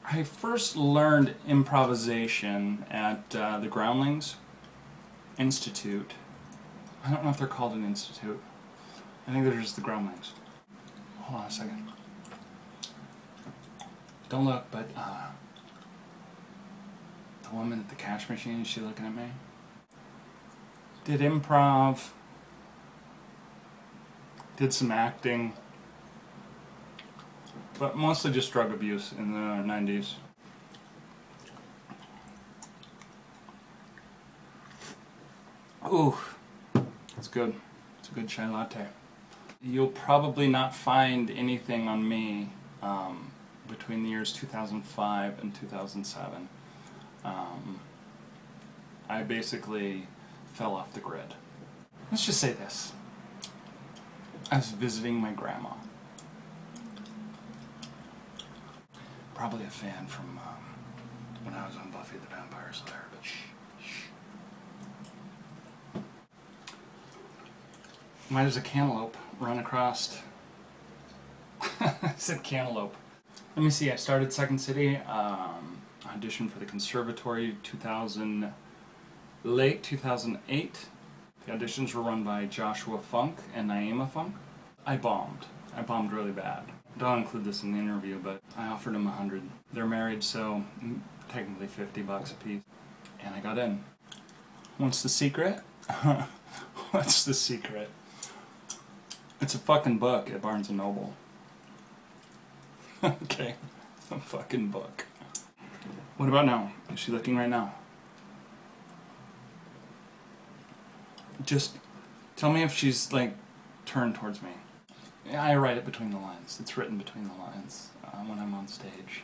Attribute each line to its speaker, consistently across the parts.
Speaker 1: I first learned improvisation at the Groundlings Institute. I don't know if they're called an institute. I think they're just the Groundlings. Hold on a second. Don't look, but the woman at the cash machine, is she looking at me? Did improv, did some acting, but mostly just drug abuse in the 90s. Ooh, that's good. It's a good chai latte. You'll probably not find anything on me between the years 2005 and 2007. I basically fell off the grid. Let's just say this. I was visiting my grandma. Probably a fan from when I was on Buffy the Vampire Slayer, but shh. Why does a cantaloupe run across? I said cantaloupe. Let me see, I started Second City, auditioned for the conservatory late 2008. The auditions were run by Joshua Funk and Naima Funk. I bombed really bad. Don't include this in the interview, but I offered them 100. They're married, so technically $50 a piece. And I got in. What's the secret? What's the secret? It's a fucking book at Barnes & Noble. Okay, it's a fucking book. What about now? Is she looking right now? Just tell me if she's, like, turned towards me. I write it between the lines. It's written between the lines when I'm on stage.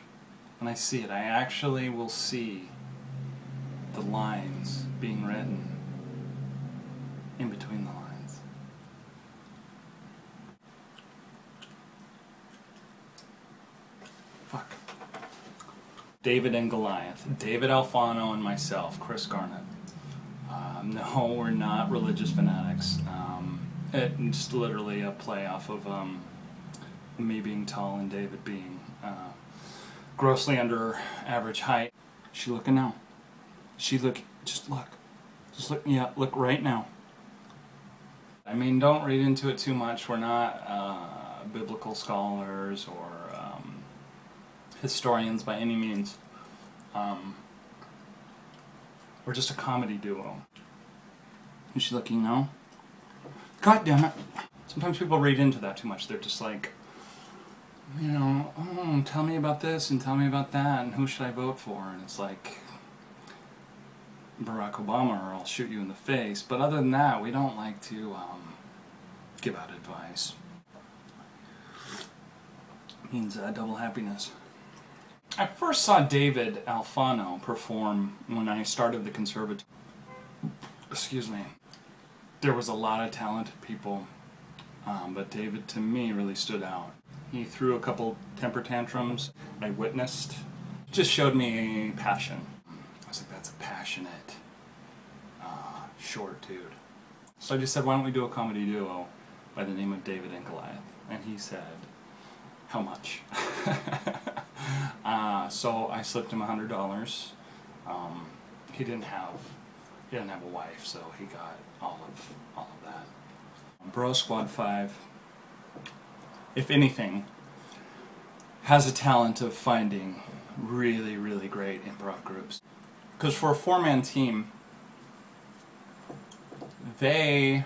Speaker 1: When I see it, I actually will see the lines being written in between the lines. Fuck. David and Goliath. David Alfano and myself, Chris Garnett. No, we're not religious fanatics. It's literally a play off of me being tall and David being grossly under average height. Is she looking now? Just look. Yeah, look right now. I mean, don't read into it too much. We're not biblical scholars or historians by any means. We're just a comedy duo. Is she looking now? God damn it. Sometimes people read into that too much. They're just like, you know, oh, tell me about this and tell me about that and who should I vote for? And it's like, Barack Obama or I'll shoot you in the face. But other than that, we don't like to give out advice. It means double happiness. I first saw David Alfano perform when I started the conservatory. Excuse me. There was a lot of talented people, but David to me really stood out. He threw a couple temper tantrums I witnessed. It just showed me passion. I was like, that's a passionate, short dude. So I just said, why don't we do a comedy duo by the name of David and Goliath? And he said, how much? So I slipped him $100. He didn't have a wife, so he got all of that. Bro Squad 5, if anything, has a talent of finding really, really great improv groups. Because for a four-man team, they,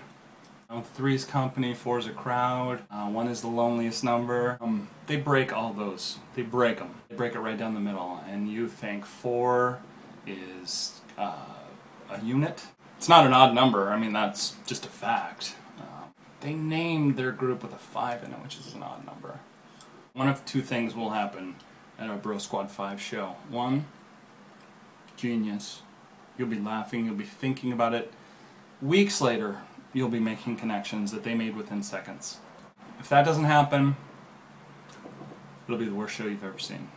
Speaker 1: three's company, four's a crowd, one is the loneliest number. They break all those. They break them. They break it right down the middle, and you think four is a unit. It's not an odd number. I mean, that's just a fact. They named their group with a 5 in it, which is an odd number. One of two things will happen at our Bro Squad 5 show. One, genius. You'll be laughing, you'll be thinking about it. Weeks later, you'll be making connections that they made within seconds. If that doesn't happen, it'll be the worst show you've ever seen.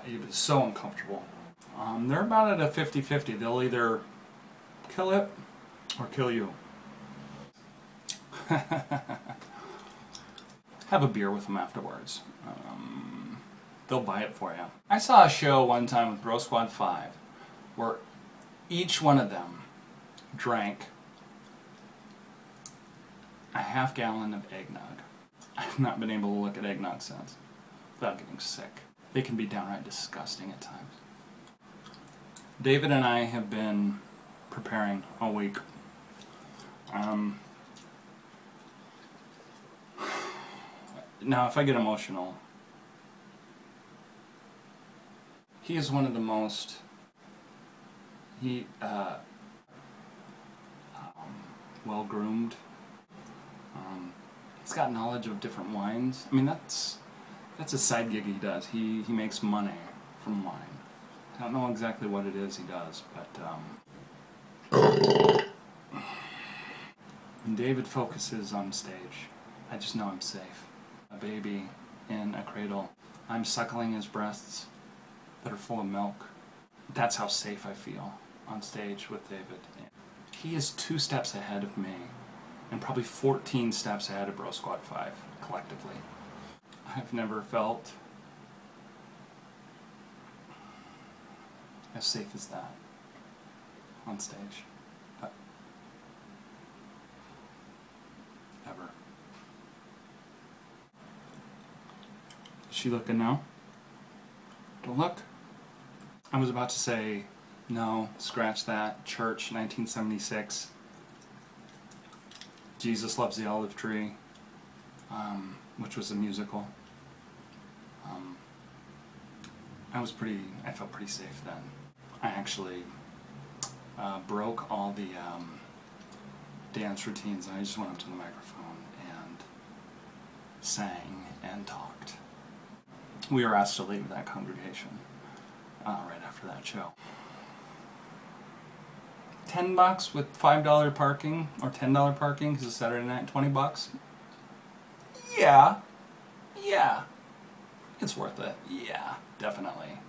Speaker 1: You'll be so uncomfortable. They're about at a 50-50. They'll either kill it or kill you. Have a beer with them afterwards. they'll buy it for you. I saw a show one time with Bro Squad 5 where each one of them drank a half gallon of eggnog. I've not been able to look at eggnog since without getting sick. They can be downright disgusting at times. David and I have been preparing all week. Now, if I get emotional, he is one of the most well-groomed. He's got knowledge of different wines. I mean, that's a side gig he does. He makes money from wine. I don't know exactly what it is he does, but when David focuses on stage, I just know I'm safe. A baby in a cradle. I'm suckling his breasts that are full of milk. That's how safe I feel on stage with David. He is 2 steps ahead of me, and probably 14 steps ahead of Bro Squad 5, collectively. I've never felt as safe as that on stage. Ever. Is she looking now? Don't look. I was about to say, no, scratch that. Church, 1976. Jesus Loves the Olive Tree, which was a musical. I felt pretty safe then. I actually broke all the dance routines, and I just went up to the microphone and sang and talked. We were asked to leave that congregation right after that show. $10 with $5 parking, or $10 parking because it's Saturday night, $20? Yeah. It's worth it. Yeah, definitely.